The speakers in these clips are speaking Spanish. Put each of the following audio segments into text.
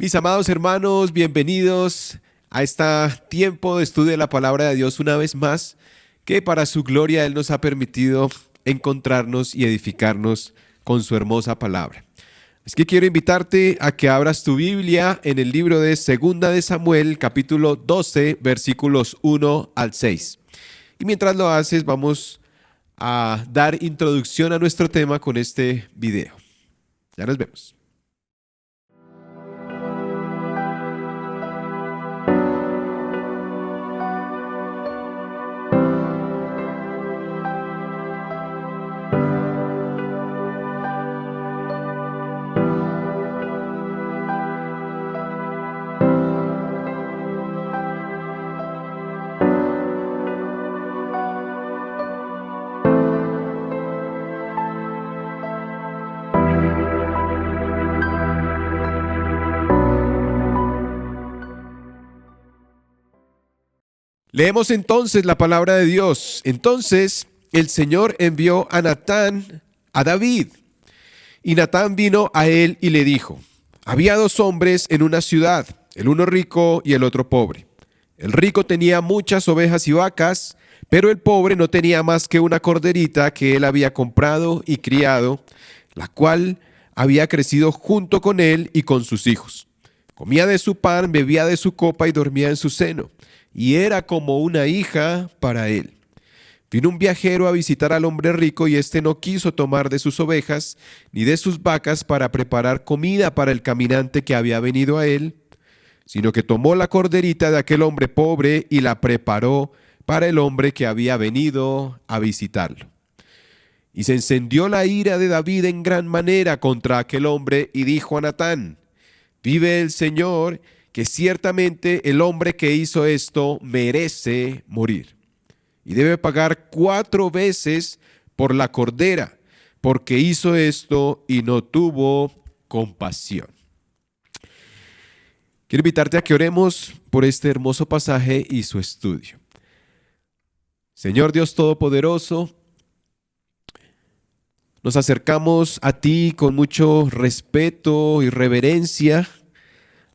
Mis amados hermanos, bienvenidos a este tiempo de estudio de la palabra de Dios una vez más, que para su gloria Él nos ha permitido encontrarnos y edificarnos con su hermosa palabra. Es que quiero invitarte a que abras tu Biblia en el libro de Segunda de Samuel, capítulo 12, versículos 1 al 6. Y mientras lo haces, vamos a dar introducción a nuestro tema con este video. Ya nos vemos. Leemos entonces la palabra de Dios. Entonces el Señor envió a Natán a David. Y Natán vino a él y le dijo: había dos hombres en una ciudad, el uno rico y el otro pobre. El rico tenía muchas ovejas y vacas, pero el pobre no tenía más que una corderita que él había comprado y criado, la cual había crecido junto con él y con sus hijos. Comía de su pan, bebía de su copa y dormía en su seno, y era como una hija para él. Vino un viajero a visitar al hombre rico y éste no quiso tomar de sus ovejas ni de sus vacas para preparar comida para el caminante que había venido a él, sino que tomó la corderita de aquel hombre pobre y la preparó para el hombre que había venido a visitarlo. Y se encendió la ira de David en gran manera contra aquel hombre y dijo a Natán: vive el Señor, que ciertamente el hombre que hizo esto merece morir, y debe pagar 4 veces por la cordera, porque hizo esto y no tuvo compasión. Quiero invitarte a que oremos por este hermoso pasaje y su estudio. Señor Dios Todopoderoso, nos acercamos a ti con mucho respeto y reverencia,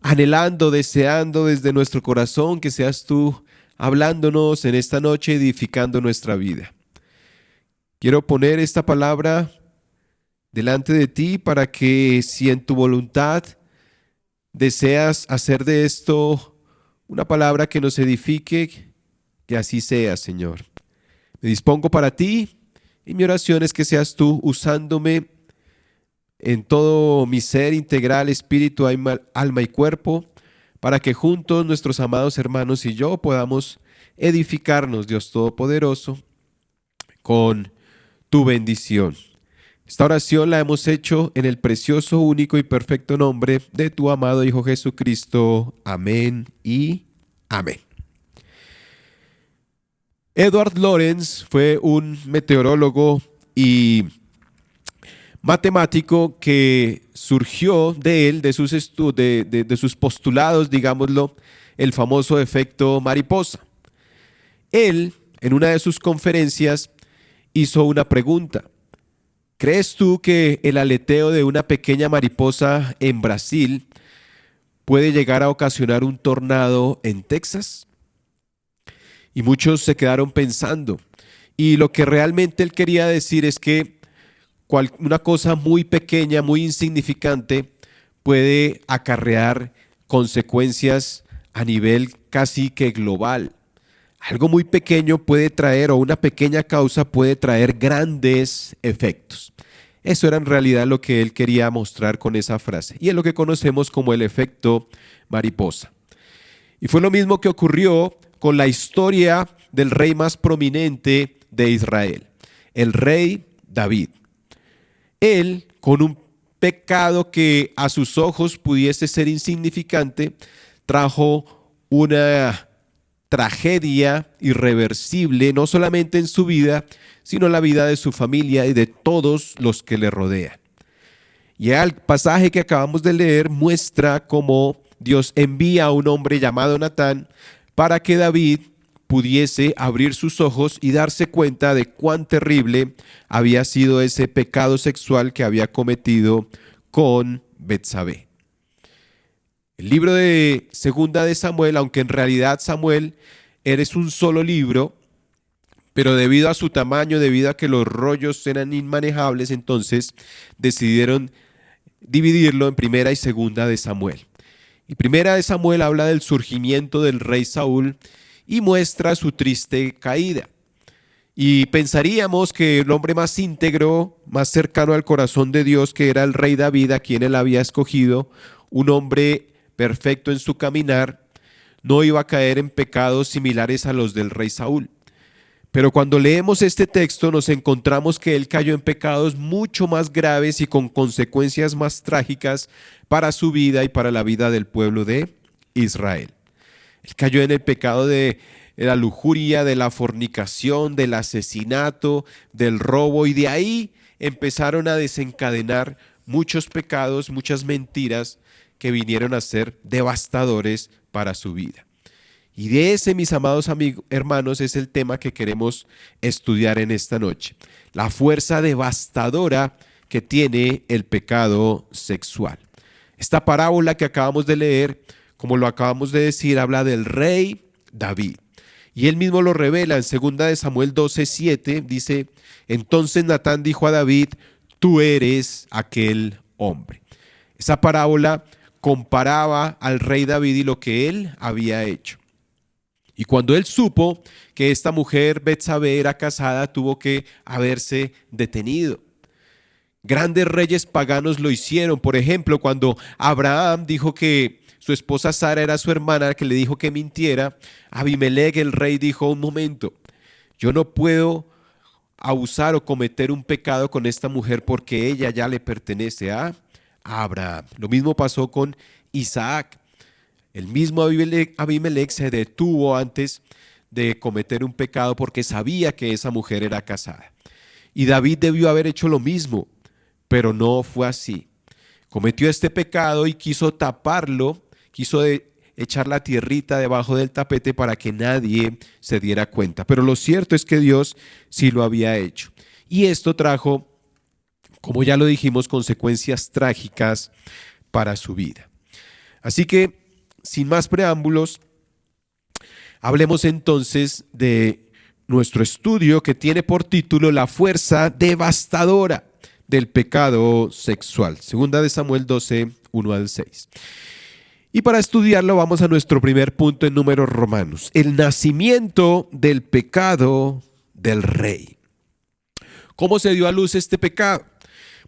anhelando, deseando desde nuestro corazón que seas tú hablándonos en esta noche, edificando nuestra vida. Quiero poner esta palabra delante de ti para que, si en tu voluntad deseas hacer de esto una palabra que nos edifique, que así sea, Señor. Me dispongo para ti y mi oración es que seas tú usándome en todo mi ser integral, espíritu, alma y cuerpo, para que juntos nuestros amados hermanos y yo podamos edificarnos, Dios Todopoderoso, con tu bendición. Esta oración la hemos hecho en el precioso, único y perfecto nombre de tu amado Hijo Jesucristo. Amén y amén. Edward Lorenz fue un meteorólogo y matemático que surgió de él, de sus postulados, digámoslo, el famoso efecto mariposa. Él, en una de sus conferencias, hizo una pregunta: ¿crees tú que el aleteo de una pequeña mariposa en Brasil puede llegar a ocasionar un tornado en Texas? Y muchos se quedaron pensando, y lo que realmente él quería decir es que una cosa muy pequeña, muy insignificante, puede acarrear consecuencias a nivel casi que global. Algo muy pequeño puede traer, o una pequeña causa puede traer grandes efectos. Eso era en realidad lo que él quería mostrar con esa frase, y es lo que conocemos como el efecto mariposa. Y fue lo mismo que ocurrió con la historia del rey más prominente de Israel, el rey David. Él, con un pecado que a sus ojos pudiese ser insignificante, trajo una tragedia irreversible, no solamente en su vida, sino en la vida de su familia y de todos los que le rodean. Y el pasaje que acabamos de leer muestra cómo Dios envía a un hombre llamado Natán para que David pudiese abrir sus ojos y darse cuenta de cuán terrible había sido ese pecado sexual que había cometido con Betsabé. El libro de Segunda de Samuel, aunque en realidad Samuel eres un solo libro, pero debido a su tamaño, debido a que los rollos eran inmanejables, entonces decidieron dividirlo en Primera y Segunda de Samuel. Y Primera de Samuel habla del surgimiento del rey Saúl y muestra su triste caída. Y pensaríamos que el hombre más íntegro, más cercano al corazón de Dios, que era el rey David, a quien él había escogido, un hombre perfecto en su caminar, no iba a caer en pecados similares a los del rey Saúl. Pero cuando leemos este texto nos encontramos que él cayó en pecados mucho más graves y con consecuencias más trágicas para su vida y para la vida del pueblo de Israel. Él cayó en el pecado de la lujuria, de la fornicación, del asesinato, del robo, y de ahí empezaron a desencadenar muchos pecados, muchas mentiras que vinieron a ser devastadores para su vida. Y de ese, mis amados amigos, hermanos, es el tema que queremos estudiar en esta noche. La fuerza devastadora que tiene el pecado sexual. Esta parábola que acabamos de leer, como lo acabamos de decir, habla del rey David. Y él mismo lo revela en 2 de Samuel 12:7, dice: entonces Natán dijo a David, tú eres aquel hombre. Esa parábola comparaba al rey David y lo que él había hecho. Y cuando él supo que esta mujer Betsabé era casada, tuvo que haberse detenido. Grandes reyes paganos lo hicieron. Por ejemplo, cuando Abraham dijo que su esposa Sara era su hermana, que le dijo que mintiera, Abimelech, el rey, dijo: un momento, yo no puedo abusar o cometer un pecado con esta mujer porque ella ya le pertenece a Abraham. Lo mismo pasó con Isaac. El mismo Abimelech se detuvo antes de cometer un pecado porque sabía que esa mujer era casada. Y David debió haber hecho lo mismo, pero no fue así. Cometió este pecado y quiso taparlo, quiso echar la tierrita debajo del tapete para que nadie se diera cuenta. Pero lo cierto es que Dios sí lo había hecho. Y esto trajo, como ya lo dijimos, consecuencias trágicas para su vida. Así que, sin más preámbulos, hablemos entonces de nuestro estudio que tiene por título La fuerza devastadora del pecado sexual. Segunda de Samuel 12, 1 al 6. Y para estudiarlo vamos a nuestro primer punto en Números Romanos. El nacimiento del pecado del rey. ¿Cómo se dio a luz este pecado?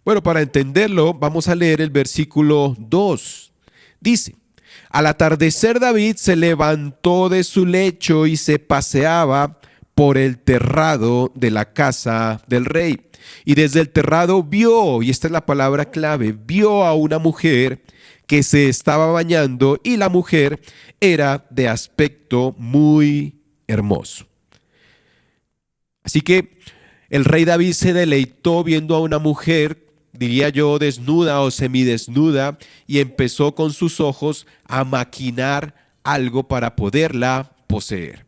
Bueno, para entenderlo vamos a leer el versículo 2. Dice: al atardecer David se levantó de su lecho y se paseaba por el terrado de la casa del rey. Y desde el terrado vio, y esta es la palabra clave, vio a una mujer que se estaba bañando, y la mujer era de aspecto muy hermoso. Así que el rey David se deleitó viendo a una mujer, diría yo, desnuda o semidesnuda, y empezó con sus ojos a maquinar algo para poderla poseer.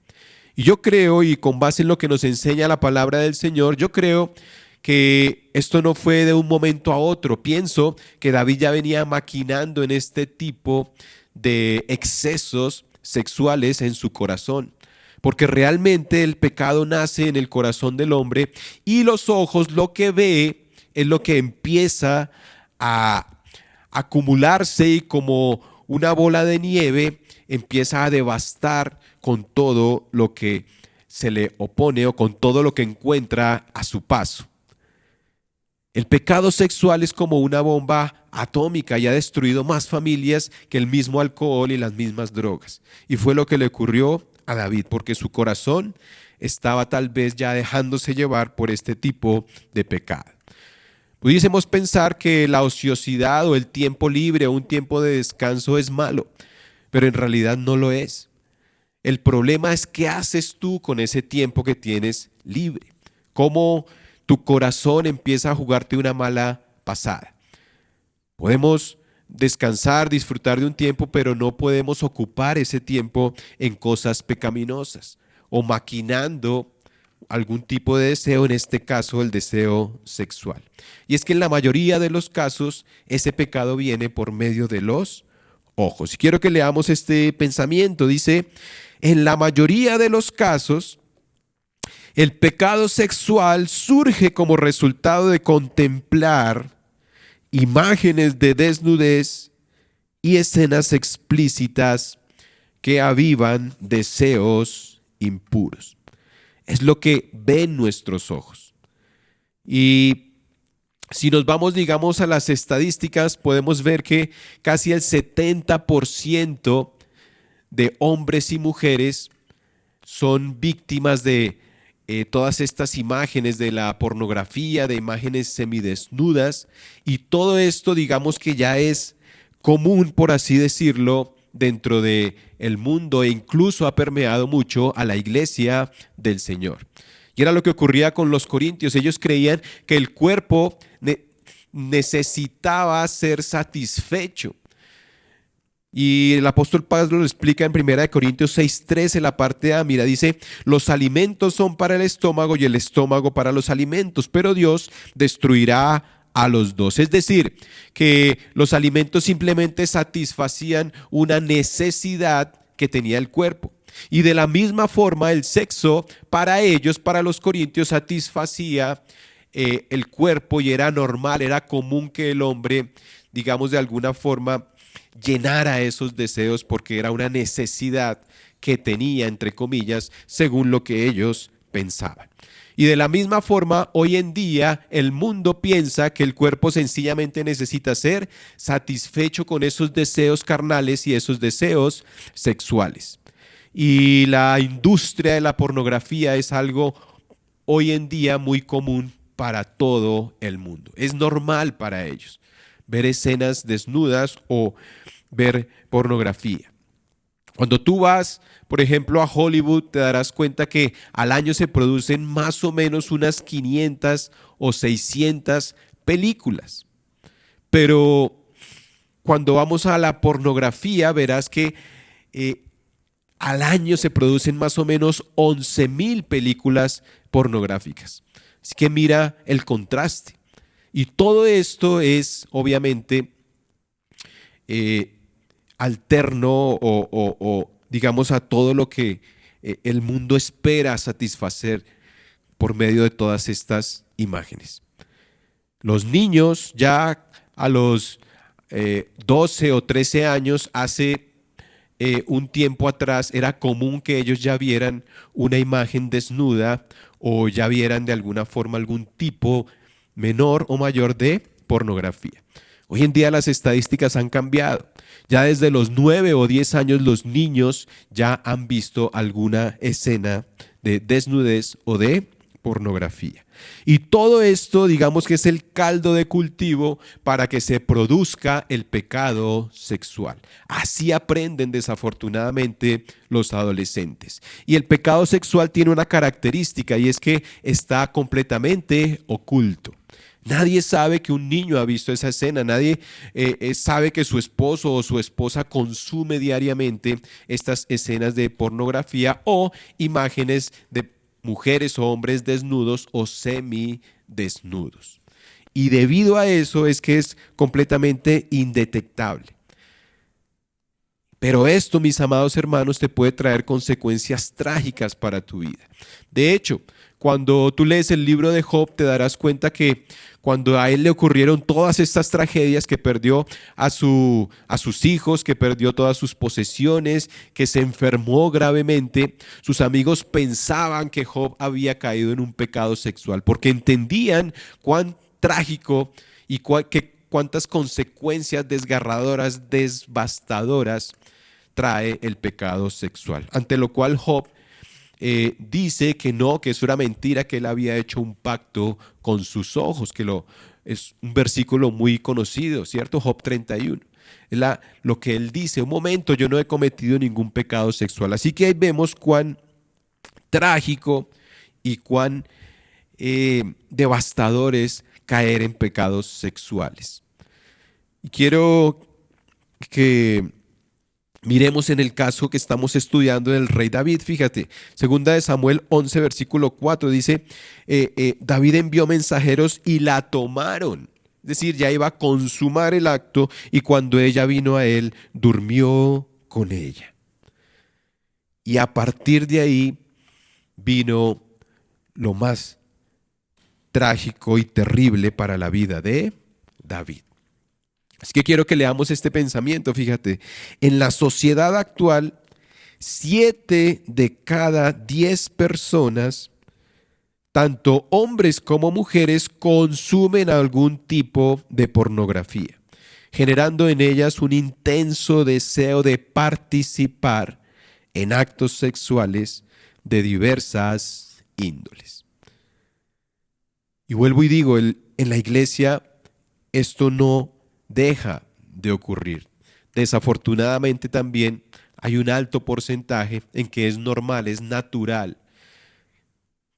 Y yo creo, y con base en lo que nos enseña la palabra del Señor, yo creo que esto no fue de un momento a otro. Pienso que David ya venía maquinando en este tipo de excesos sexuales en su corazón. Porque realmente el pecado nace en el corazón del hombre, y los ojos lo que ve es lo que empieza a acumularse, y como una bola de nieve empieza a devastar con todo lo que se le opone o con todo lo que encuentra a su paso. El pecado sexual es como una bomba atómica y ha destruido más familias que el mismo alcohol y las mismas drogas. Y fue lo que le ocurrió a David, porque su corazón estaba tal vez ya dejándose llevar por este tipo de pecado. Pudiésemos pensar que la ociosidad o el tiempo libre o un tiempo de descanso es malo, pero en realidad no lo es. El problema es qué haces tú con ese tiempo que tienes libre. Cómo tu corazón empieza a jugarte una mala pasada. Podemos descansar, disfrutar de un tiempo, pero no podemos ocupar ese tiempo en cosas pecaminosas o maquinando algún tipo de deseo, en este caso el deseo sexual. Y es que en la mayoría de los casos ese pecado viene por medio de los ojos. Y quiero que leamos este pensamiento. Dice, en la mayoría de los casos, el pecado sexual surge como resultado de contemplar imágenes de desnudez y escenas explícitas que avivan deseos impuros. Es lo que ven nuestros ojos. Y si nos vamos, digamos, a las estadísticas, podemos ver que casi el 70% de hombres y mujeres son víctimas de todas estas imágenes de la pornografía, de imágenes semidesnudas, y todo esto, digamos que ya es común, por así decirlo, dentro del mundo, e incluso ha permeado mucho a la iglesia del Señor. Y era lo que ocurría con los corintios. Ellos creían que el cuerpo necesitaba ser satisfecho. Y el apóstol Pablo lo explica en 1 Corintios 6:13, la parte A. Mira, dice, los alimentos son para el estómago y el estómago para los alimentos, pero Dios destruirá a los dos. Es decir, que los alimentos simplemente satisfacían una necesidad que tenía el cuerpo. Y de la misma forma el sexo para ellos, para los corintios, satisfacía el cuerpo, y era normal, era común que el hombre, digamos, de alguna forma llenara esos deseos porque era una necesidad que tenía, entre comillas, según lo que ellos pensaban. Y de la misma forma, hoy en día el mundo piensa que el cuerpo sencillamente necesita ser satisfecho con esos deseos carnales y esos deseos sexuales. Y la industria de la pornografía es algo hoy en día muy común para todo el mundo. Es normal para ellos ver escenas desnudas o ver pornografía. Cuando tú vas, por ejemplo, a Hollywood, te darás cuenta que al año se producen más o menos unas 500 o 600 películas. Pero cuando vamos a la pornografía, verás que al año se producen más o menos 11,000 películas pornográficas. Así que mira el contraste. Y todo esto es, obviamente, alterno o digamos a todo lo que el mundo espera satisfacer por medio de todas estas imágenes. Los niños ya a los 12 o 13 años, hace un tiempo atrás, era común que ellos ya vieran una imagen desnuda o ya vieran de alguna forma algún tipo menor o mayor de pornografía. Hoy en día las estadísticas han cambiado. Ya desde los 9 o 10 años los niños ya han visto alguna escena de desnudez o de pornografía. Y todo esto, digamos que es el caldo de cultivo para que se produzca el pecado sexual. Así aprenden desafortunadamente los adolescentes. Y el pecado sexual tiene una característica, y es que está completamente oculto. Nadie sabe que un niño ha visto esa escena, nadie sabe que su esposo o su esposa consume diariamente estas escenas de pornografía o imágenes de mujeres o hombres desnudos o semidesnudos. Y debido a eso es que es completamente indetectable. Pero esto, mis amados hermanos, te puede traer consecuencias trágicas para tu vida. De hecho, cuando tú lees el libro de Job, te darás cuenta que cuando a él le ocurrieron todas estas tragedias, que perdió a sus hijos, que perdió todas sus posesiones, que se enfermó gravemente, sus amigos pensaban que Job había caído en un pecado sexual, porque entendían cuán trágico y cuántas consecuencias desgarradoras, devastadoras trae el pecado sexual. Ante lo cual Job dice que no, que eso era mentira, que él había hecho un pacto con sus ojos, es un versículo muy conocido, ¿cierto? Job 31. Lo que él dice: un momento, yo no he cometido ningún pecado sexual. Así que ahí vemos cuán trágico y cuán devastador es caer en pecados sexuales. Y quiero que miremos en el caso que estamos estudiando del rey David. Fíjate, 2 de Samuel 11, versículo 4, dice, David envió mensajeros y la tomaron. Es decir, ya iba a consumar el acto y cuando ella vino a él, durmió con ella. Y a partir de ahí vino lo más trágico y terrible para la vida de David. Así que quiero que leamos este pensamiento, fíjate, en la sociedad actual, 7 de cada 10 personas, tanto hombres como mujeres, consumen algún tipo de pornografía, generando en ellas un intenso deseo de participar en actos sexuales de diversas índoles. Y vuelvo y digo, en la iglesia esto no deja de ocurrir. Desafortunadamente también hay un alto porcentaje en que es normal, es natural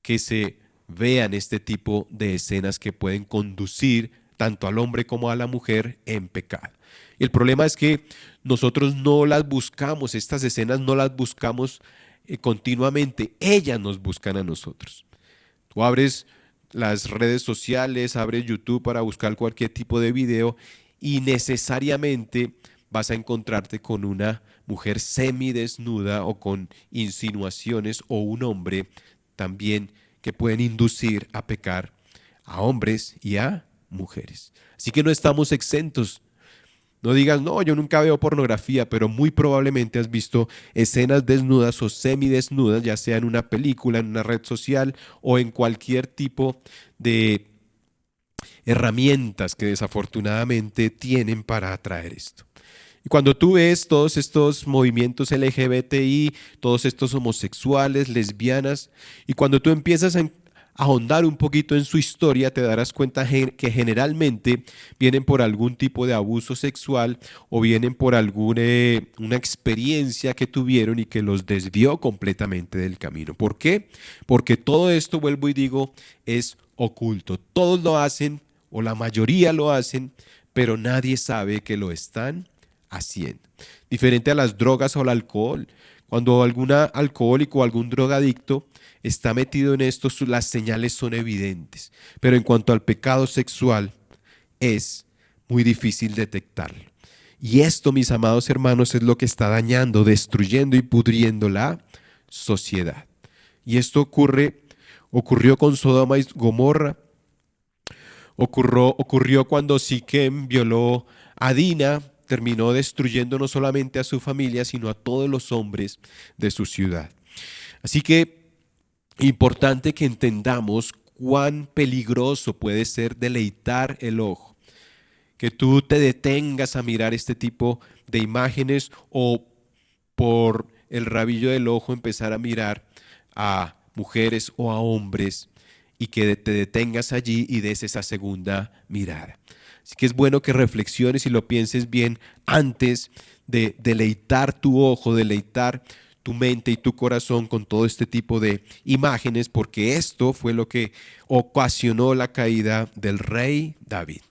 que se vean este tipo de escenas que pueden conducir tanto al hombre como a la mujer en pecado. Y el problema es que nosotros no las buscamos, estas escenas no las buscamos continuamente, ellas nos buscan a nosotros. Tú abres las redes sociales, abres YouTube para buscar cualquier tipo de video y necesariamente vas a encontrarte con una mujer semidesnuda o con insinuaciones o un hombre también que pueden inducir a pecar a hombres y a mujeres. Así que no estamos exentos. No digas, no, yo nunca veo pornografía, pero muy probablemente has visto escenas desnudas o semidesnudas, ya sea en una película, en una red social o en cualquier tipo de herramientas que desafortunadamente tienen para atraer esto. Y cuando tú ves todos estos movimientos LGBTI, todos estos homosexuales, lesbianas, y cuando tú empiezas a ahondar un poquito en su historia, te darás cuenta que generalmente vienen por algún tipo de abuso sexual o vienen por alguna una experiencia que tuvieron y que los desvió completamente del camino. ¿Por qué? Porque todo esto, vuelvo y digo, es oculto. Todos lo hacen o la mayoría lo hacen, pero nadie sabe que lo están haciendo. Diferente a las drogas o al alcohol. Cuando algún alcohólico o algún drogadicto está metido en esto, las señales son evidentes. Pero en cuanto al pecado sexual, es muy difícil detectarlo. Y esto, mis amados hermanos, es lo que está dañando, destruyendo y pudriendo la sociedad. Y esto ocurrió con Sodoma y Gomorra, ocurrió cuando Siquem violó a Dina, terminó destruyendo no solamente a su familia, sino a todos los hombres de su ciudad. Así que importante que entendamos cuán peligroso puede ser deleitar el ojo, que tú te detengas a mirar este tipo de imágenes o por el rabillo del ojo empezar a mirar a mujeres o a hombres y que te detengas allí y des esa segunda mirada. Así que es bueno que reflexiones y lo pienses bien antes de deleitar tu ojo, deleitar tu mente y tu corazón con todo este tipo de imágenes, porque esto fue lo que ocasionó la caída del rey David.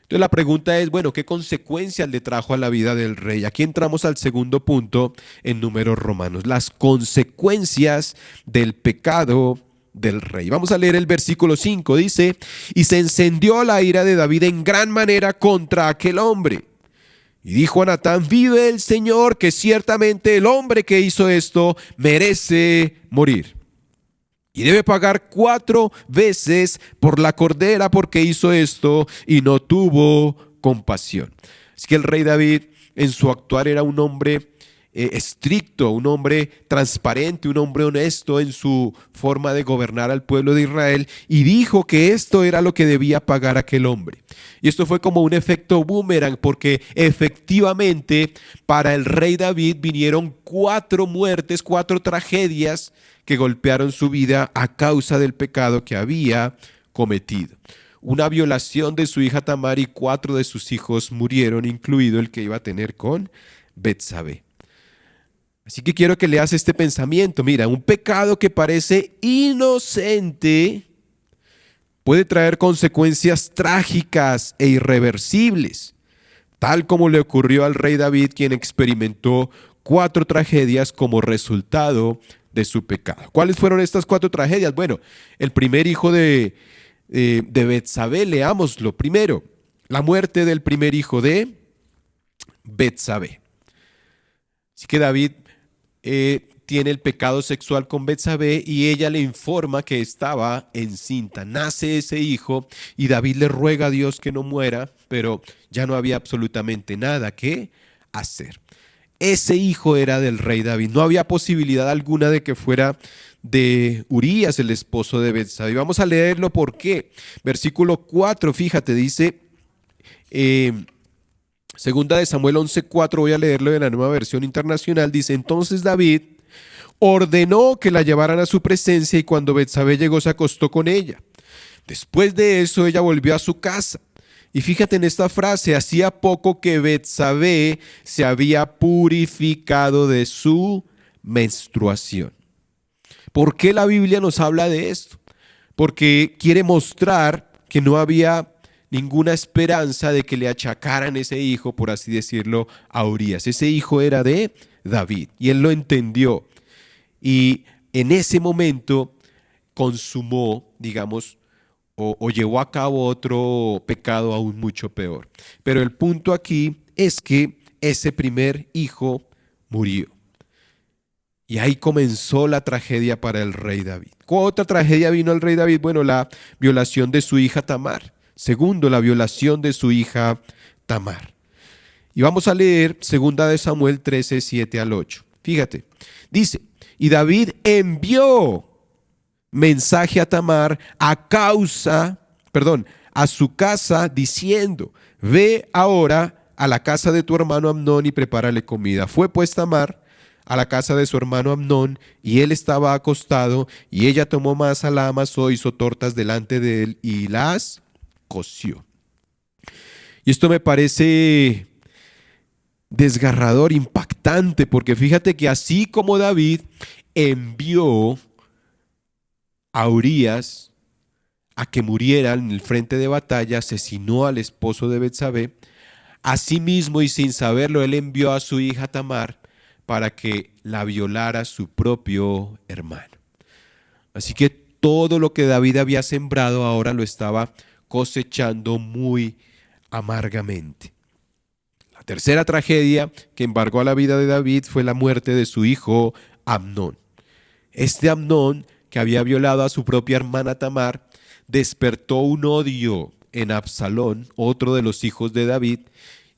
Entonces la pregunta es, bueno, ¿qué consecuencias le trajo a la vida del rey? Aquí entramos al segundo punto en Números Romanos, las consecuencias del pecado del rey. Vamos a leer el versículo 5, dice, y se encendió la ira de David en gran manera contra aquel hombre. Y dijo a Natán, vive el Señor, que ciertamente el hombre que hizo esto merece morir. Y debe pagar 4 veces por la cordera porque hizo esto y no tuvo compasión. Así que el rey David en su actuar era un hombre estricto, un hombre transparente, un hombre honesto en su forma de gobernar al pueblo de Israel y dijo que esto era lo que debía pagar aquel hombre. Y esto fue como un efecto boomerang porque efectivamente para el rey David vinieron 4 muertes, 4 tragedias que golpearon su vida a causa del pecado que había cometido. Una violación de su hija Tamar y 4 de sus hijos murieron, incluido el que iba a tener con Betsabé. Así que quiero que leas este pensamiento. Mira, un pecado que parece inocente puede traer consecuencias trágicas e irreversibles, tal como le ocurrió al rey David, quien experimentó 4 tragedias como resultado de su pecado. ¿Cuáles fueron estas 4 tragedias? Bueno, el primer hijo de Betsabé, leámoslo primero. la muerte del primer hijo de Betsabé. Así que David tiene el pecado sexual con Betsabé y ella le informa que estaba encinta. Nace ese hijo y David le ruega a Dios que no muera, pero ya no había absolutamente nada que hacer. Ese hijo era del rey David. No había posibilidad alguna de que fuera de Urías, el esposo de Betsabé. Vamos a leerlo por qué. Versículo 4, fíjate, dice, segunda de Samuel 11:4, voy a leerlo de la Nueva Versión Internacional, dice, entonces David ordenó que la llevaran a su presencia y cuando Betsabé llegó se acostó con ella. Después de eso ella volvió a su casa. Y fíjate en esta frase, hacía poco que Betsabé se había purificado de su menstruación. ¿Por qué la Biblia nos habla de esto? Porque quiere mostrar que no había ninguna esperanza de que le achacaran ese hijo, por así decirlo, a Urías. Ese hijo era de David y él lo entendió. Y en ese momento consumó, digamos, o llevó a cabo otro pecado aún mucho peor. Pero el punto aquí es que ese primer hijo murió. Y ahí comenzó la tragedia para el rey David. ¿Cuál otra tragedia vino al rey David? Bueno, la violación de su hija Tamar. Segundo, la violación de su hija Tamar. Y vamos a leer 2 de Samuel 13, 7 al 8. Fíjate, dice, y David envió mensaje a Tamar a su casa diciendo, ve ahora a la casa de tu hermano Amnón y prepárale comida. Fue pues Tamar a la casa de su hermano Amnón y él estaba acostado y ella tomó masa, la amasó, hizo tortas delante de él y las coció. Y esto me parece desgarrador, impactante, porque fíjate que así como David envió a Urías a que muriera en el frente de batalla, asesinó al esposo de Betsabé, asimismo y sin saberlo, él envió a su hija Tamar para que la violara su propio hermano. Así que todo lo que David había sembrado ahora lo estaba cosechando muy amargamente. La tercera tragedia que embargó a la vida de David fue la muerte de su hijo Amnón. Este Amnón, que había violado a su propia hermana Tamar, despertó un odio en Absalón, otro de los hijos de David,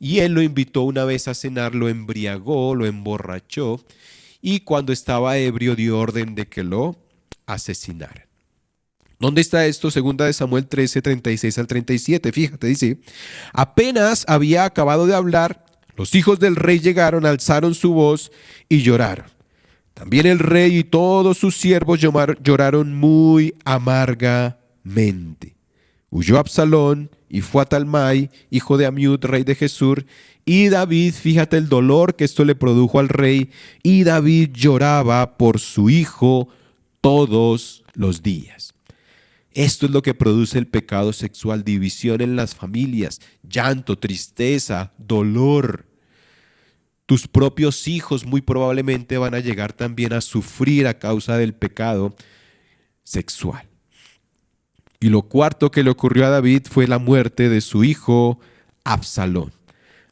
y él lo invitó una vez a cenar, lo embriagó, lo emborrachó, y cuando estaba ebrio dio orden de que lo asesinaran. ¿Dónde está esto? Segunda de Samuel 13, 36 al 37. Fíjate, dice, apenas había acabado de hablar, los hijos del rey llegaron, alzaron su voz y lloraron. También el rey y todos sus siervos lloraron muy amargamente. Huyó Absalón y fue a Talmai, hijo de Amiud, rey de Gesur, y David, fíjate el dolor que esto le produjo al rey, y David lloraba por su hijo todos los días. Esto es lo que produce el pecado sexual, división en las familias, llanto, tristeza, dolor. Tus propios hijos muy probablemente van a llegar también a sufrir a causa del pecado sexual. Y lo cuarto que le ocurrió a David fue la muerte de su hijo Absalón.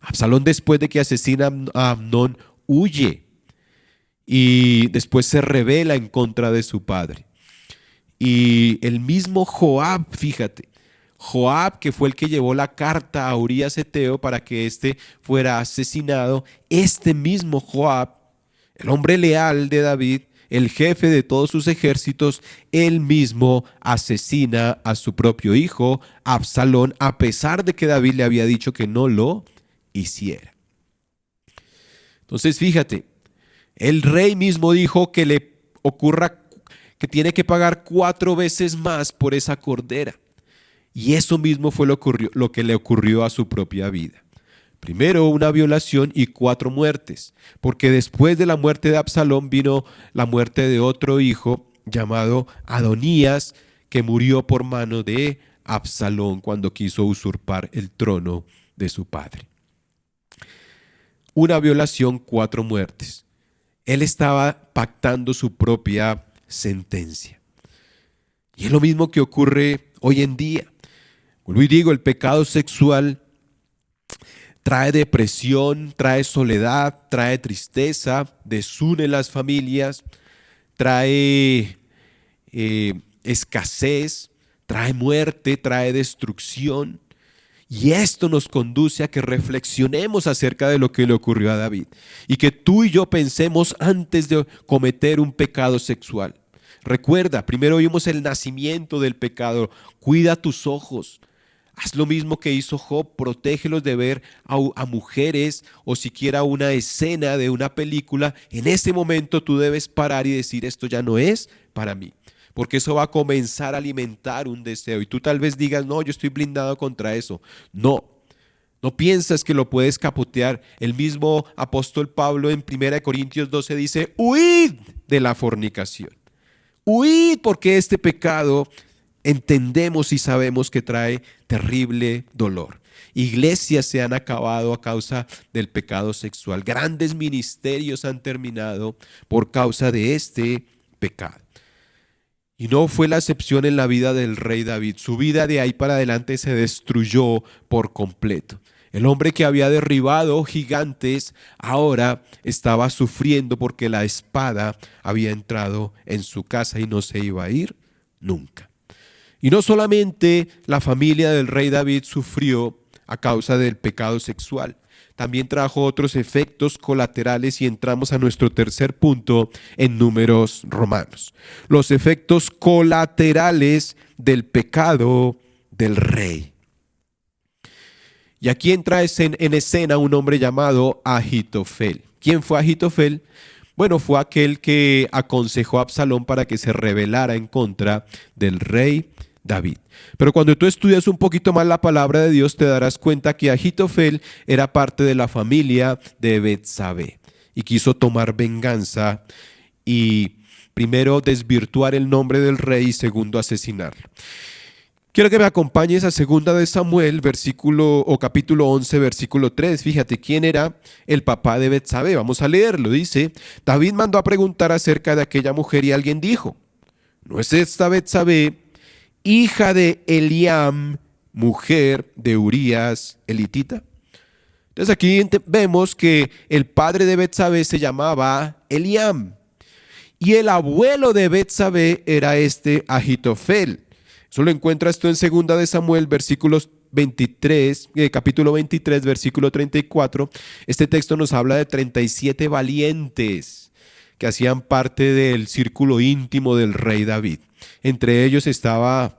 Absalón, después de que asesina a Amnón, huye y después se rebela en contra de su padre. Y el mismo Joab, fíjate, Joab, que fue el que llevó la carta a Urías Eteo para que éste fuera asesinado, este mismo Joab, el hombre leal de David, el jefe de todos sus ejércitos, él mismo asesina a su propio hijo, Absalón, a pesar de que David le había dicho que no lo hiciera. Entonces, fíjate, el rey mismo dijo que le ocurra, que tiene que pagar 4 veces más por esa cordera. Y eso mismo fue lo que le ocurrió a su propia vida. Primero una violación y 4 muertes, porque después de la muerte de Absalón vino la muerte de otro hijo llamado Adonías, que murió por mano de Absalón cuando quiso usurpar el trono de su padre. Una violación, 4 muertes. Él estaba pactando su propia sentencia. Y es lo mismo que ocurre hoy en día. Vuelvo y digo, el pecado sexual trae depresión, trae soledad, trae tristeza, desune las familias, trae escasez, trae muerte, trae destrucción. Y esto nos conduce a que reflexionemos acerca de lo que le ocurrió a David y que tú y yo pensemos antes de cometer un pecado sexual. Recuerda, primero vimos el nacimiento del pecado. Cuida tus ojos. Haz lo mismo que hizo Job, protégelos de ver a mujeres o siquiera una escena de una película. En ese momento tú debes parar y decir, esto ya no es para mí, porque eso va a comenzar a alimentar un deseo. Y tú tal vez digas, no, yo estoy blindado contra eso. No, no piensas que lo puedes capotear. El mismo apóstol Pablo en 1 Corintios 12 dice, huid de la fornicación. Huid, porque este pecado entendemos y sabemos que trae terrible dolor. Iglesias se han acabado a causa del pecado sexual. Grandes ministerios han terminado por causa de este pecado. Y no fue la excepción en la vida del rey David. Su vida de ahí para adelante se destruyó por completo. El hombre que había derribado gigantes ahora estaba sufriendo porque la espada había entrado en su casa y no se iba a ir nunca. Y no solamente la familia del rey David sufrió a causa del pecado sexual, también trajo otros efectos colaterales y entramos a nuestro tercer punto en Números Romanos. Los efectos colaterales del pecado del rey. Y aquí entra en escena un hombre llamado Ahitofel. ¿Quién fue Ahitofel? Bueno, fue aquel que aconsejó a Absalón para que se rebelara en contra del rey David. Pero cuando tú estudias un poquito más la palabra de Dios, te darás cuenta que Ahitofel era parte de la familia de Betsabé y quiso tomar venganza y primero desvirtuar el nombre del rey y segundo asesinarlo. Quiero que me acompañes a 2 de Samuel, capítulo 11, versículo 3. Fíjate quién era el papá de Betsabé. Vamos a leerlo. Dice, David mandó a preguntar acerca de aquella mujer y alguien dijo, ¿no es esta Betsabé, hija de Eliam, mujer de Urías elitita? Entonces aquí vemos que el padre de Betsabé se llamaba Eliam y el abuelo de Betsabé era Ahitofel. Eso lo encuentras tú en 2 de Samuel, capítulo 23, versículo 34. Este texto nos habla de 37 valientes que hacían parte del círculo íntimo del rey David. Entre ellos estaba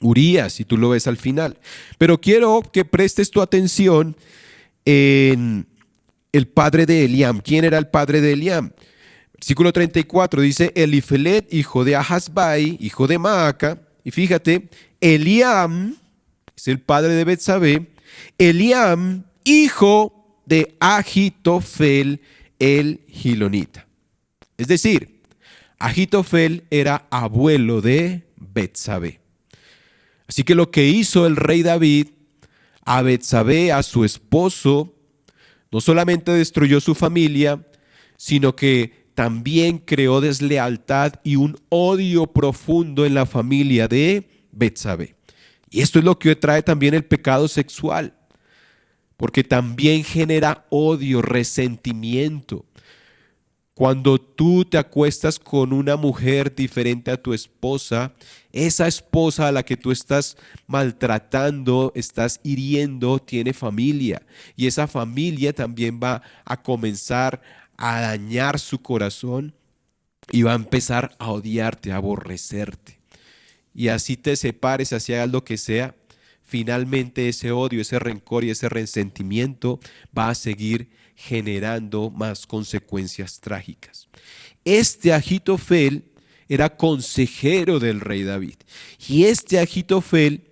Urías, y tú lo ves al final. Pero quiero que prestes tu atención en el padre de Eliam. ¿Quién era el padre de Eliam? Versículo 34 dice, Elifelet, hijo de Ahasbai, hijo de Maaca. Y fíjate, Eliam es el padre de Betsabé. Eliam, hijo de Ahitofel, el gilonita. Es decir, Ahitofel era abuelo de Betsabé. Así que lo que hizo el rey David a Betsabé, a su esposo, no solamente destruyó su familia, sino que también creó deslealtad y un odio profundo en la familia de Betsabé. Y esto es lo que trae también el pecado sexual, porque también genera odio, resentimiento. Cuando tú te acuestas con una mujer diferente a tu esposa, esa esposa a la que tú estás maltratando, estás hiriendo, tiene familia. Y esa familia también va a comenzar a dañar su corazón y va a empezar a odiarte, a aborrecerte. Y así te separes, así hagas lo que sea, finalmente ese odio, ese rencor y ese resentimiento va a seguir generando más consecuencias trágicas. Ahitofel era consejero del rey David. Y Ahitofel,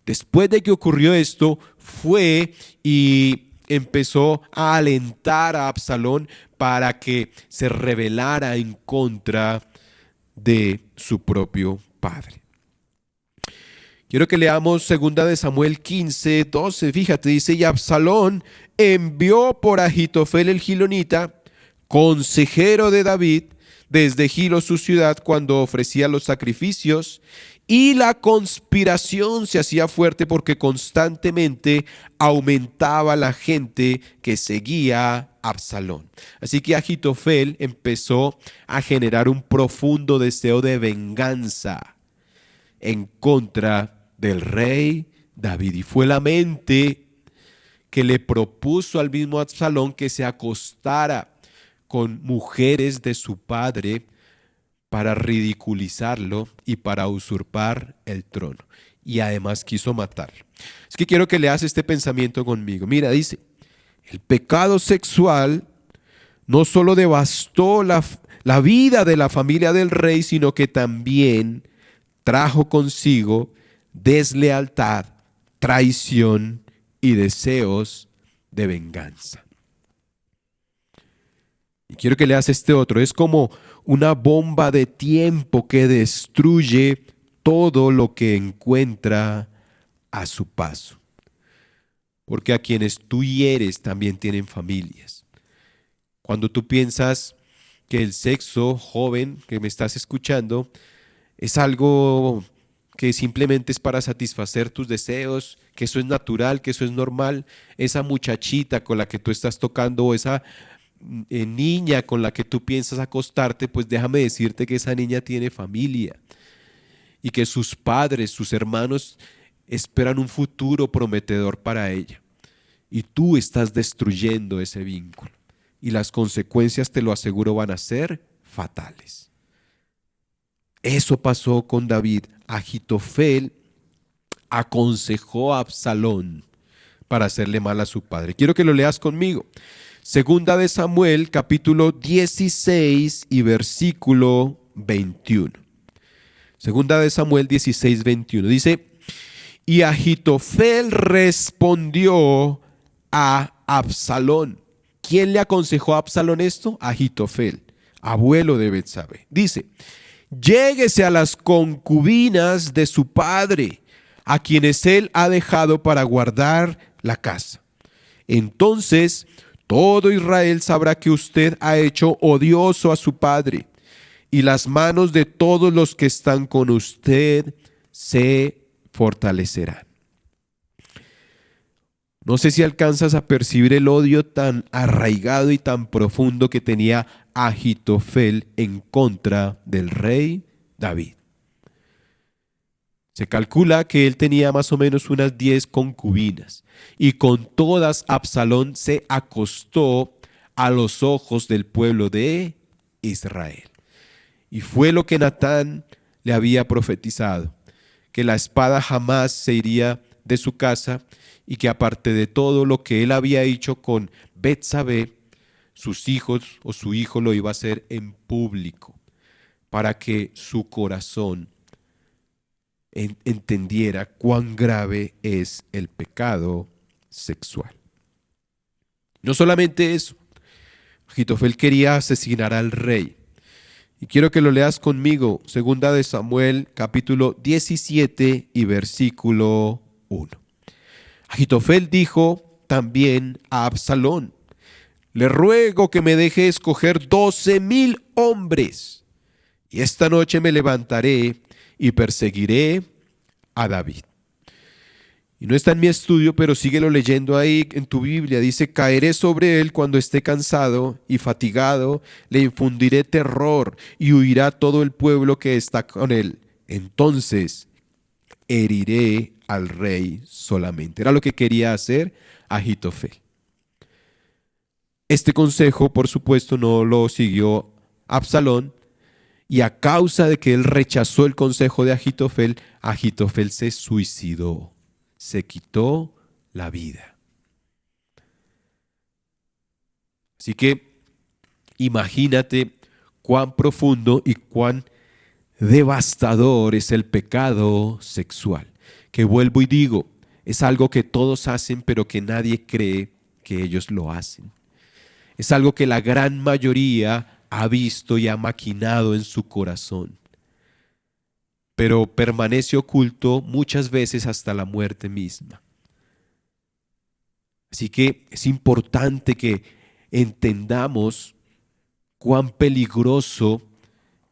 después de que ocurrió esto, fue y empezó a alentar a Absalón para que se rebelara en contra de su propio padre. Quiero que leamos 2 de Samuel 15, 12. Fíjate, dice, y Absalón envió por Ahitofel el gilonita, consejero de David, desde Gilo su ciudad, cuando ofrecía los sacrificios, Y la conspiración se hacía fuerte porque constantemente aumentaba la gente que seguía a Absalón. Así que Agitofel empezó a generar un profundo deseo de venganza en contra del rey David. Y fue la mente que le propuso al mismo Absalón que se acostara con mujeres de su padre para ridiculizarlo y para usurpar el trono. Y además quiso matarlo. Es que quiero que leas este pensamiento conmigo. Mira, dice, el pecado sexual no solo devastó la vida de la familia del rey, sino que también trajo consigo deslealtad, traición y deseos de venganza. Y quiero que leas este otro. Es como una bomba de tiempo que destruye todo lo que encuentra a su paso. Porque a quienes tú hieres también tienen familias. Cuando tú piensas que el sexo, joven, que me estás escuchando, es algo que simplemente es para satisfacer tus deseos, que eso es natural, que eso es normal, esa muchachita con la que tú estás tocando o esa niña con la que tú piensas acostarte, pues déjame decirte que esa niña tiene familia y que sus padres, sus hermanos esperan un futuro prometedor para ella. Y tú estás destruyendo ese vínculo. Y las consecuencias, te lo aseguro, van a ser fatales. Eso pasó con David. Agitofel aconsejó a Absalón para hacerle mal a su padre. Quiero que lo leas conmigo. Segunda de Samuel, capítulo 16 y versículo 21. Segunda de Samuel 16, 21. Dice, y Agitofel respondió a Absalón. ¿Quién le aconsejó a Absalón esto? Agitofel, abuelo de Betsabé. Dice, lléguese a las concubinas de su padre, a quienes él ha dejado para guardar la casa. Entonces todo Israel sabrá que usted ha hecho odioso a su padre, y las manos de todos los que están con usted se fortalecerán. No sé si alcanzas a percibir el odio tan arraigado y tan profundo que tenía Agitofel en contra del rey David. Se calcula que él tenía más o menos unas 10 concubinas y con todas Absalón se acostó a los ojos del pueblo de Israel. Y fue lo que Natán le había profetizado, que la espada jamás se iría de su casa y que aparte de todo lo que él había hecho con Betsabé, sus hijos o su hijo lo iba a hacer en público para que su corazón entendiera cuán grave es el pecado sexual. No solamente eso, Agitofel quería asesinar al rey. Y quiero que lo leas conmigo, segunda de Samuel, capítulo 17 y versículo 1. Agitofel dijo también a Absalón, le ruego que me deje escoger 12,000 hombres, y esta noche me levantaré y perseguiré a David. Y no está en mi estudio, pero síguelo leyendo ahí en tu Biblia. Dice, caeré sobre él cuando esté cansado y fatigado, le infundiré terror y huirá todo el pueblo que está con él. Entonces heriré al rey solamente. Era lo que quería hacer Agitofel. Este consejo, por supuesto, no lo siguió Absalón, y a causa de que él rechazó el consejo de Agitofel, Agitofel se suicidó. Se quitó la vida. Así que imagínate cuán profundo y cuán devastador es el pecado sexual. Que vuelvo y digo, es algo que todos hacen, pero que nadie cree que ellos lo hacen. Es algo que la gran mayoría ha visto y ha maquinado en su corazón, pero permanece oculto muchas veces hasta la muerte misma. Así que es importante que entendamos cuán peligroso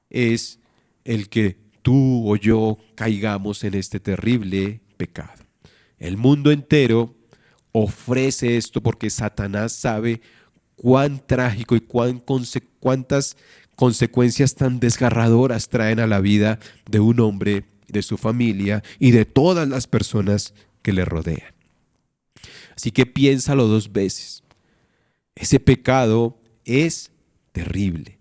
es el que tú o yo caigamos en este terrible pecado. El mundo entero ofrece esto porque Satanás sabe cuán trágico y cuántas consecuencias tan desgarradoras traen a la vida de un hombre, de su familia y de todas las personas que le rodean. Así que piénsalo 2 veces. Ese pecado es terrible.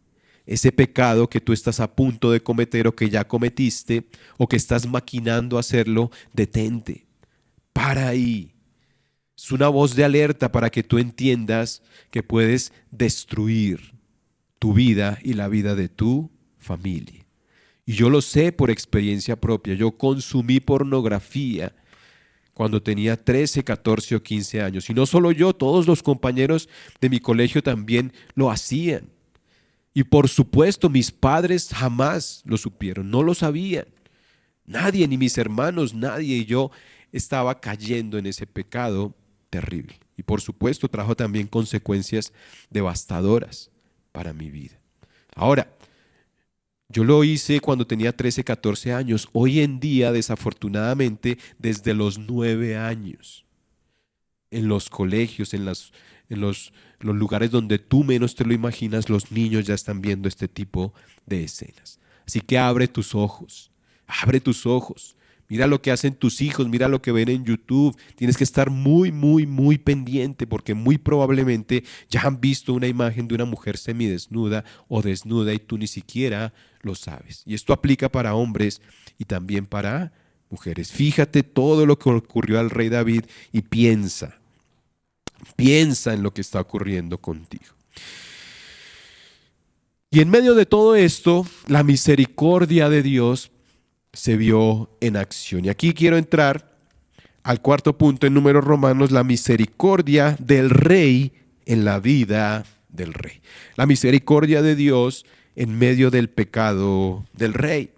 Ese pecado que tú estás a punto de cometer o que ya cometiste o que estás maquinando hacerlo, detente. Para ahí. Es una voz de alerta para que tú entiendas que puedes destruir tu vida y la vida de tu familia. Y yo lo sé por experiencia propia. Yo consumí pornografía cuando tenía 13, 14 o 15 años. Y no solo yo, todos los compañeros de mi colegio también lo hacían. Y por supuesto, mis padres jamás lo supieron, no lo sabían. Nadie, ni mis hermanos, nadie. Y yo estaba cayendo en ese pecado terrible. Y por supuesto, trajo también consecuencias devastadoras para mi vida. Ahora, yo lo hice cuando tenía 13, 14 años. Hoy en día, desafortunadamente, desde los 9 años, en los colegios, en los lugares donde tú menos te lo imaginas, los niños ya están viendo este tipo de escenas. Así que abre tus ojos, abre tus ojos. Mira lo que hacen tus hijos, mira lo que ven en YouTube. Tienes que estar muy, muy, muy pendiente porque muy probablemente ya han visto una imagen de una mujer semidesnuda o desnuda y tú ni siquiera lo sabes. Y esto aplica para hombres y también para mujeres. Fíjate todo lo que ocurrió al rey David y piensa en lo que está ocurriendo contigo. Y en medio de todo esto, la misericordia de Dios se vio en acción. Y aquí quiero entrar al 4.º punto en Números Romanos, la misericordia del rey en la vida del rey. La misericordia de Dios en medio del pecado del rey.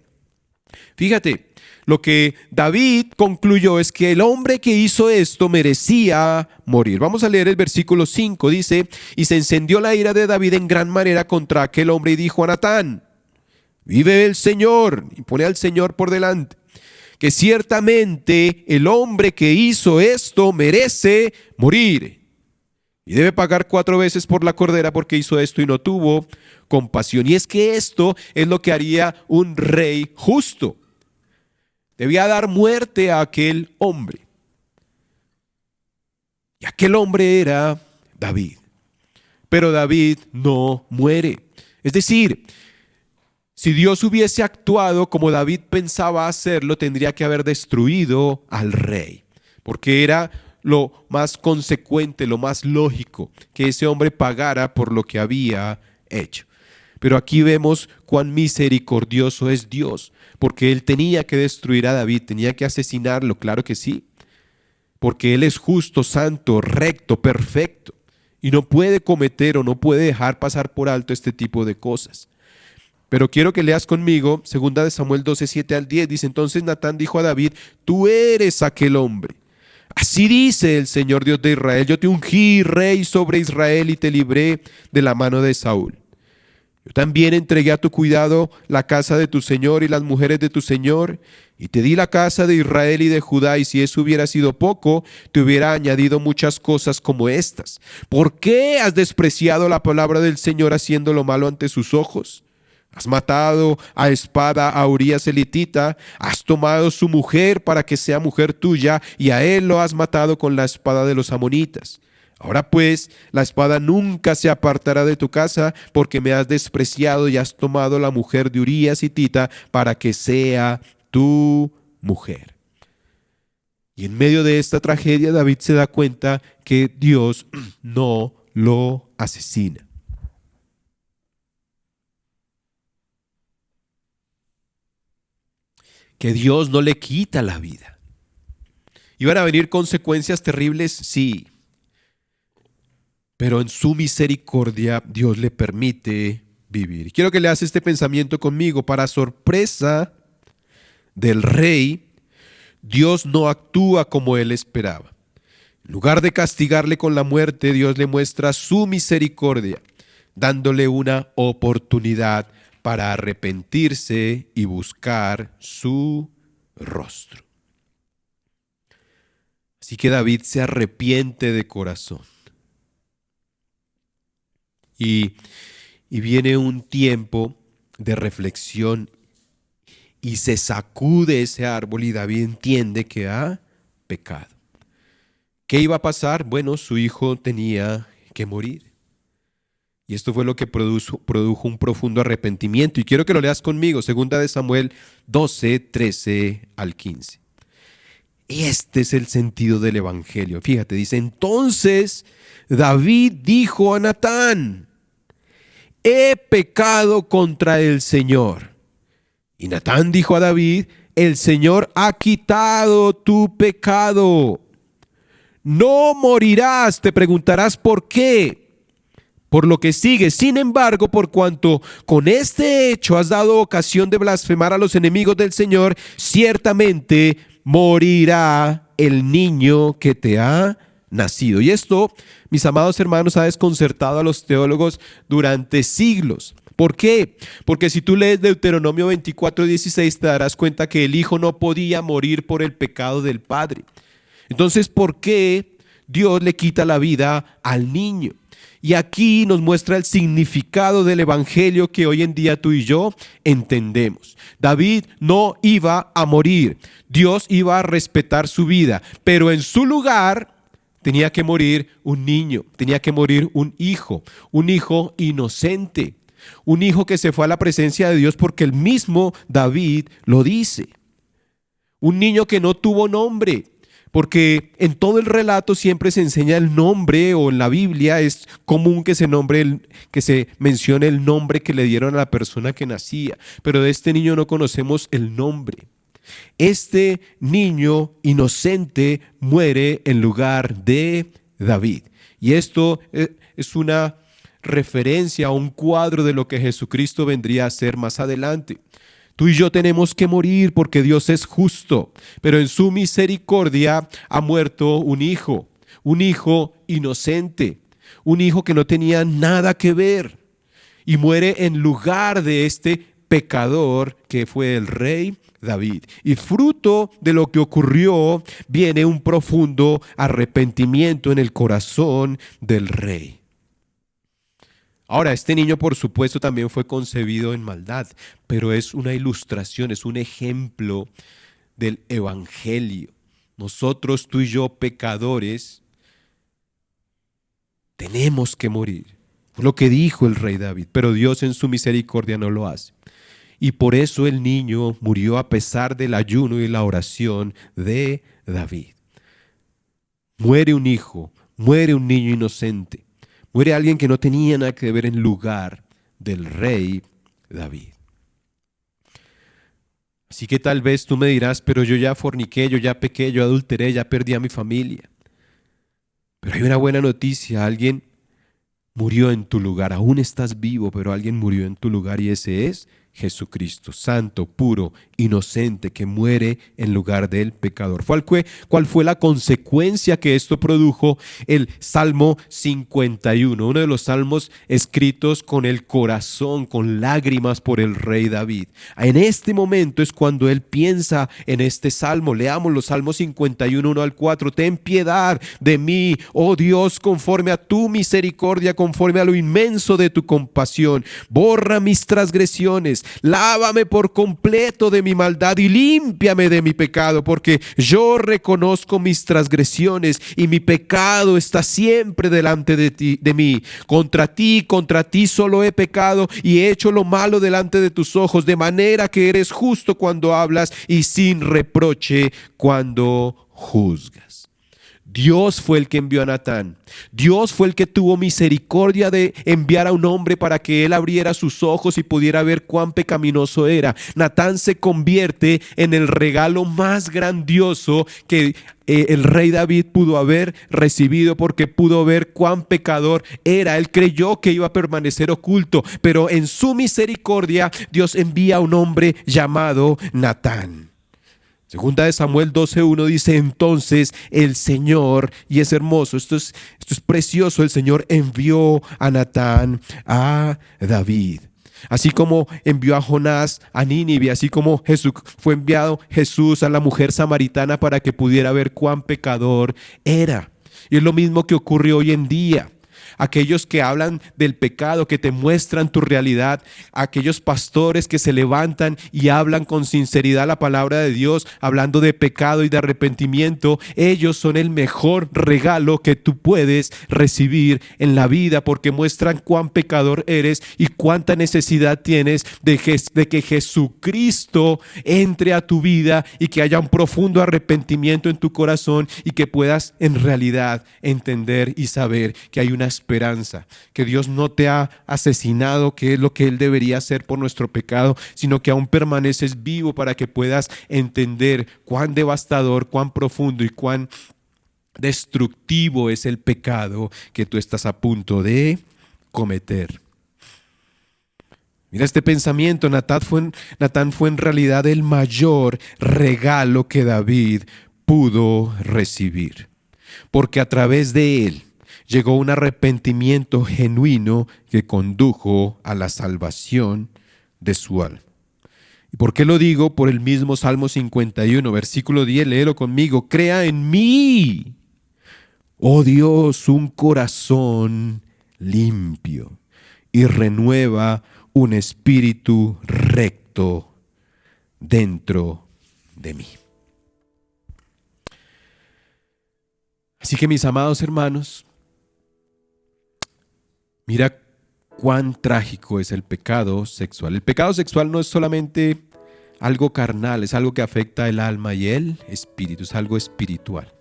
Fíjate, lo que David concluyó es que el hombre que hizo esto merecía morir. Vamos a leer el versículo 5, dice: y se encendió la ira de David en gran manera contra aquel hombre y dijo a Natán: vive el Señor, y pone al Señor por delante, que ciertamente el hombre que hizo esto merece morir, y debe pagar 4 veces por la cordera porque hizo esto y no tuvo compasión. Y es que esto es lo que haría un rey justo. Debía dar muerte a aquel hombre. Y aquel hombre era David. Pero David no muere. Es decir, si Dios hubiese actuado como David pensaba hacerlo, tendría que haber destruido al rey, porque era lo más consecuente, lo más lógico, que ese hombre pagara por lo que había hecho. Pero aquí vemos cuán misericordioso es Dios, porque Él tenía que destruir a David, tenía que asesinarlo, claro que sí, porque Él es justo, santo, recto, perfecto, y no puede cometer o no puede dejar pasar por alto este tipo de cosas. Pero quiero que leas conmigo 2 Samuel 12, 7 al 10. Dice: entonces Natán dijo a David: tú eres aquel hombre. Así dice el Señor Dios de Israel: yo te ungí rey sobre Israel y te libré de la mano de Saúl. Yo también entregué a tu cuidado la casa de tu Señor y las mujeres de tu Señor, y te di la casa de Israel y de Judá, y si eso hubiera sido poco, te hubiera añadido muchas cosas como estas. ¿Por qué has despreciado la palabra del Señor haciendo lo malo ante sus ojos? Has matado a espada a Urías elitita, has tomado su mujer para que sea mujer tuya, y a él lo has matado con la espada de los amonitas. Ahora pues, la espada nunca se apartará de tu casa, porque me has despreciado y has tomado la mujer de Urías elitita para que sea tu mujer. Y en medio de esta tragedia, David se da cuenta que Dios no lo asesina. Que Dios no le quita la vida. ¿Iban a venir consecuencias terribles? Sí. Pero en su misericordia Dios le permite vivir. Quiero que leas este pensamiento conmigo. Para sorpresa del rey, Dios no actúa como él esperaba. En lugar de castigarle con la muerte, Dios le muestra su misericordia, dándole una oportunidad para arrepentirse y buscar su rostro. Así que David se arrepiente de corazón. Y viene un tiempo de reflexión y se sacude ese árbol y David entiende que ha pecado. ¿Qué iba a pasar? Bueno, su hijo tenía que morir. Y esto fue lo que produjo un profundo arrepentimiento. Y quiero que lo leas conmigo, 2 Samuel 12, 13 al 15. Este es el sentido del evangelio. Fíjate, dice, entonces David dijo a Natán, he pecado contra el Señor. Y Natán dijo a David, el Señor ha quitado tu pecado. No morirás, te preguntarás por qué. Por lo que sigue, sin embargo, por cuanto con este hecho has dado ocasión de blasfemar a los enemigos del Señor, ciertamente morirá el niño que te ha nacido. Y esto, mis amados hermanos, ha desconcertado a los teólogos durante siglos. ¿Por qué? Porque si tú lees Deuteronomio 24:16 te darás cuenta que el hijo no podía morir por el pecado del padre. Entonces, ¿por qué Dios le quita la vida al niño? Y aquí nos muestra el significado del evangelio que hoy en día tú y yo entendemos. David no iba a morir, Dios iba a respetar su vida, pero en su lugar tenía que morir un niño, tenía que morir un hijo inocente, un hijo que se fue a la presencia de Dios porque el mismo David lo dice. Un niño que no tuvo nombre, porque en todo el relato siempre se enseña el nombre, o en la Biblia es común que se mencione el nombre que le dieron a la persona que nacía, pero de este niño no conocemos el nombre. Este niño inocente muere en lugar de David. Y esto es una referencia a un cuadro de lo que Jesucristo vendría a ser más adelante. Tú y yo tenemos que morir porque Dios es justo, pero en su misericordia ha muerto un hijo inocente, un hijo que no tenía nada que ver y muere en lugar de este pecador que fue el rey David. Y fruto de lo que ocurrió viene un profundo arrepentimiento en el corazón del rey. Ahora, este niño por supuesto también fue concebido en maldad, pero es una ilustración, es un ejemplo del evangelio. Nosotros, tú y yo, pecadores, tenemos que morir. Fue lo que dijo el rey David, pero Dios en su misericordia no lo hace. Y por eso el niño murió a pesar del ayuno y la oración de David. Muere un hijo, muere un niño inocente. Muere alguien que no tenía nada que ver en lugar del rey David. Así que tal vez tú me dirás, pero yo ya forniqué, yo ya pequé, yo adulteré, ya perdí a mi familia. Pero hay una buena noticia, alguien murió en tu lugar. Aún estás vivo, pero alguien murió en tu lugar y ese es Jesucristo, santo, puro, inocente, que muere en lugar del pecador. ¿Cuál fue la consecuencia que esto produjo? El Salmo 51, uno de los salmos escritos con el corazón, con lágrimas por el rey David. En este momento es cuando él piensa en este salmo. Leamos los Salmos 51, 1 al 4. Ten piedad de mí, oh Dios, conforme a tu misericordia, conforme a lo inmenso de tu compasión. Borra mis transgresiones. Lávame por completo de mi maldad y límpiame de mi pecado, porque yo reconozco mis transgresiones y mi pecado está siempre delante de mí. Contra ti solo he pecado y he hecho lo malo delante de tus ojos, de manera que eres justo cuando hablas y sin reproche cuando juzgas. Dios fue el que envió a Natán. Dios fue el que tuvo misericordia de enviar a un hombre para que él abriera sus ojos y pudiera ver cuán pecaminoso era. Natán se convierte en el regalo más grandioso que el rey David pudo haber recibido, porque pudo ver cuán pecador era. Él creyó que iba a permanecer oculto, pero en su misericordia Dios envía a un hombre llamado Natán. Segunda de Samuel 12:1 dice, entonces el Señor, y es hermoso, esto es precioso, el Señor envió a Natán a David. Así como envió a Jonás a Nínive, así como fue enviado Jesús a la mujer samaritana para que pudiera ver cuán pecador era. Y es lo mismo que ocurre hoy en día. Aquellos que hablan del pecado, que te muestran tu realidad, aquellos pastores que se levantan y hablan con sinceridad la palabra de Dios, hablando de pecado y de arrepentimiento, ellos son el mejor regalo que tú puedes recibir en la vida, porque muestran cuán pecador eres y cuánta necesidad tienes de que Jesucristo entre a tu vida y que haya un profundo arrepentimiento en tu corazón y que puedas en realidad entender y saber que hay una esperanza, que Dios no te ha asesinado, que es lo que Él debería hacer por nuestro pecado, sino que aún permaneces vivo para que puedas entender cuán devastador, cuán profundo y cuán destructivo es el pecado que tú estás a punto de cometer. Mira este pensamiento, Natán fue en realidad el mayor regalo que David pudo recibir, porque a través de él llegó un arrepentimiento genuino que condujo a la salvación de su alma. ¿Y por qué lo digo? Por el mismo Salmo 51, versículo 10, léelo conmigo. Crea en mí, oh Dios, un corazón limpio y renueva un espíritu recto dentro de mí. Así que mis amados hermanos, mira cuán trágico es el pecado sexual. El pecado sexual no es solamente algo carnal, es algo que afecta el alma y el espíritu, es algo espiritual.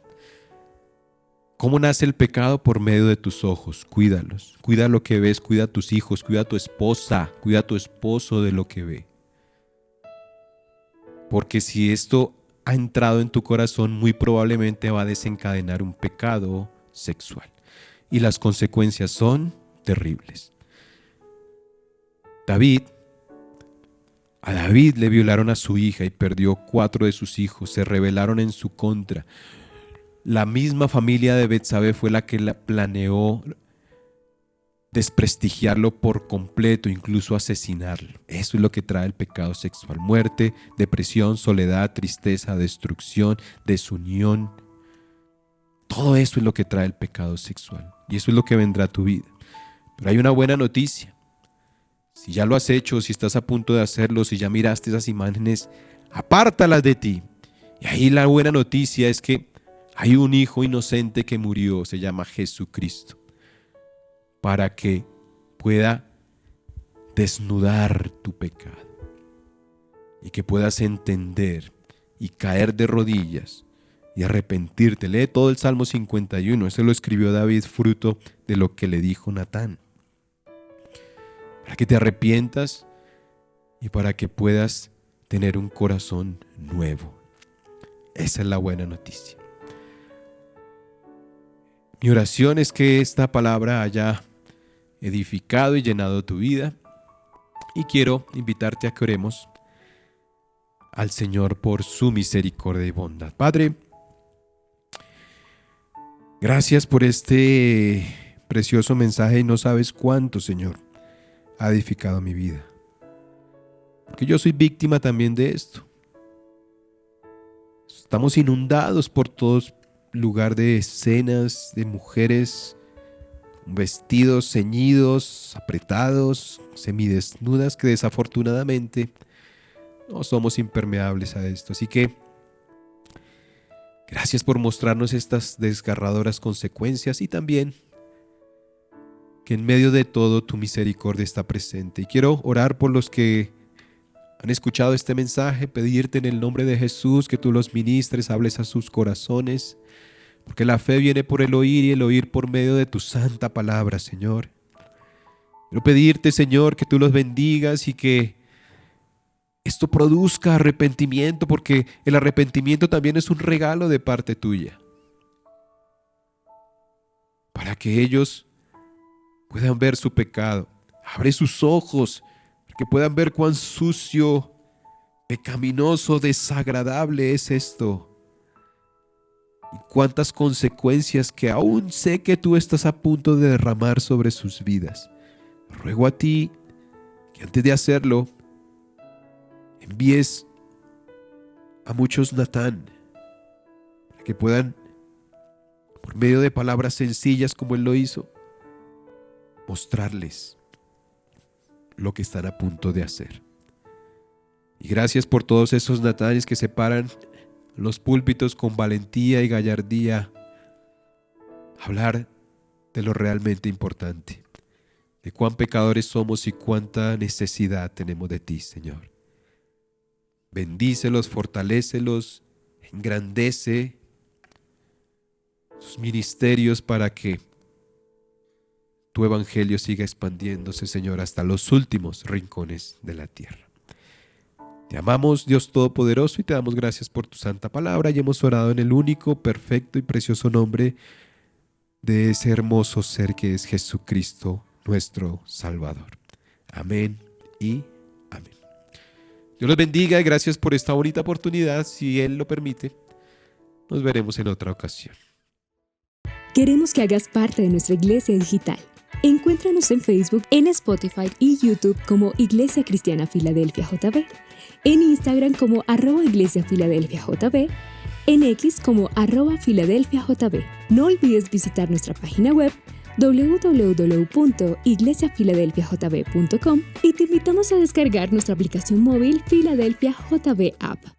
¿Cómo nace el pecado? Por medio de tus ojos, cuídalos. Cuida lo que ves, cuida a tus hijos, cuida a tu esposa, cuida a tu esposo de lo que ve. Porque si esto ha entrado en tu corazón, muy probablemente va a desencadenar un pecado sexual. Y las consecuencias son terribles. A David le violaron a su hija y perdió 4 de sus hijos, se rebelaron en su contra. La misma familia de Betsabé fue la que planeó desprestigiarlo por completo, incluso asesinarlo. Eso es lo que trae el pecado sexual: muerte, depresión, soledad, tristeza, destrucción, desunión. Todo eso es lo que trae el pecado sexual, y eso es lo que vendrá a tu vida. Pero hay una buena noticia. Si ya lo has hecho, si estás a punto de hacerlo, si ya miraste esas imágenes, apártalas de ti. Y ahí la buena noticia es que hay un hijo inocente que murió, se llama Jesucristo, para que pueda desnudar tu pecado y que puedas entender y caer de rodillas y arrepentirte. Lee todo el Salmo 51, ese lo escribió David fruto de lo que le dijo Natán, para que te arrepientas y para que puedas tener un corazón nuevo. Esa es la buena noticia. Mi oración es que esta palabra haya edificado y llenado tu vida, y quiero invitarte a que oremos al Señor por su misericordia y bondad. Padre, gracias por este precioso mensaje, y no sabes cuánto, Señor, ha edificado mi vida, porque yo soy víctima también de esto. Estamos inundados por todos lugar de escenas de mujeres, vestidos ceñidos, apretados, semidesnudas, que desafortunadamente no somos impermeables a esto. Así que gracias por mostrarnos estas desgarradoras consecuencias, y también que en medio de todo tu misericordia está presente. Y quiero orar por los que han escuchado este mensaje, pedirte en el nombre de Jesús que tú los ministres, hables a sus corazones, porque la fe viene por el oír, y el oír por medio de tu santa palabra, Señor. Quiero pedirte, Señor, que tú los bendigas y que esto produzca arrepentimiento, porque el arrepentimiento también es un regalo de parte tuya, para que ellos puedan ver su pecado. Abre sus ojos, para que puedan ver cuán sucio, pecaminoso, desagradable es esto, y cuántas consecuencias que aún sé que tú estás a punto de derramar sobre sus vidas. Ruego a ti Y antes de hacerlo, envíes a muchos Natán, para que puedan, por medio de palabras sencillas como Él lo hizo, mostrarles lo que están a punto de hacer. Y gracias por todos esos Natanes que se paran en los púlpitos con valentía y gallardía a hablar de lo realmente importante, de cuán pecadores somos y cuánta necesidad tenemos de ti, Señor. Bendícelos, fortalécelos, engrandece sus ministerios para que tu evangelio siga expandiéndose, Señor, hasta los últimos rincones de la tierra. Te amamos, Dios Todopoderoso, y te damos gracias por tu santa palabra, y hemos orado en el único, perfecto y precioso nombre de ese hermoso ser que es Jesucristo, nuestro Salvador. Amén y amén. Dios los bendiga y gracias por esta bonita oportunidad. Si Él lo permite, nos veremos en otra ocasión. Queremos que hagas parte de nuestra iglesia digital. Encuéntranos en Facebook, en Spotify y YouTube como Iglesia Cristiana Filadelfia JB, en Instagram como @Iglesia Filadelfia JB, en X como @Filadelfia JB. No olvides visitar nuestra página web www.iglesiafiladelfiajb.com y te invitamos a descargar nuestra aplicación móvil Filadelfia JB App.